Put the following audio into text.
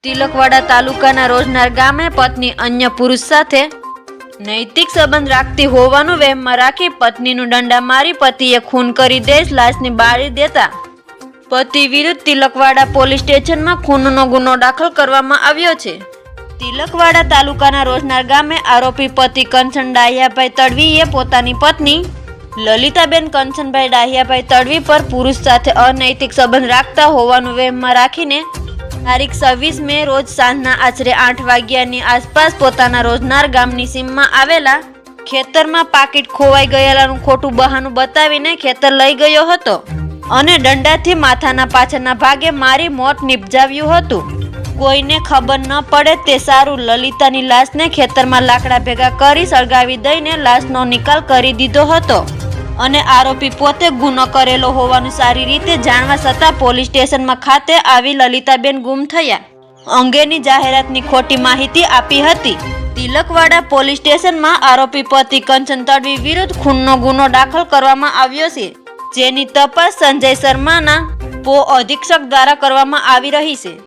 તિલકવાડા તાલુકાના રોજનાર ગામે પત્ની અન્ય પુરુષ સાથે નૈતિક સંબંધ રાખતી હોવાનું વહેમમાં રાખી પત્નીનું દંડા મારી પતિએ ખૂન કરી દેશ લાશને બાળી દેતા પતિ વિરુદ્ધ તિલકવાડા પોલીસ સ્ટેશનમાં ખૂનનો ગુનો દાખલ કરવામાં આવ્યો છે। તિલકવાડા તાલુકાના રોજનાર ગામે આરોપી પતિ કંચન ડાહિયાભાઈ તડવીએ પોતાની પત્ની લલિતાબેન કંચનભાઈ ડાહિયાભાઈ તડવી પર પુરુષ સાથે અનૈતિક સંબંધ રાખતા હોવાનું વહેમમાં રાખીને તારીખ 26 મે રોજ સાંજના આશરે 8 વાગ્યાની આસપાસ પોતાના રોજનાર ગામની સીમમાં આવેલા ખેતરમાં પાકીટ ખોવાઈ ગયેલાનું ખોટું બહાનું બતાવીને ખેતર લઈ ગયો હતો અને દંડાથી માથાના પાછળના ભાગે મારી મોત નિપજાવ્યું હતું। કોઈને ખબર ન પડે તે સારું લલિતાની લાશને ખેતરમાં લાકડા ભેગા કરી સળગાવી દઈને લાશનો નિકાલ કરી દીધો હતો અને આરોપી પોતે ગુનો કરેલો હોવાનું સારી રીતે જાણવા છતાં પોલીસ સ્ટેશનમાં ખાતે આવી લલિતાબેન ગુમ થયા અંગેની જાહેરાતની ખોટી માહિતી આપી હતી। તિલકવાડા પોલીસ સ્ટેશનમાં આરોપી પતિ કંચન તડવી વિરુદ્ધ ખૂનનો ગુનો દાખલ કરવામાં આવ્યો છે, જેની તપાસ સંજય શર્માના અધિક્ષક દ્વારા કરવામાં આવી રહી છે।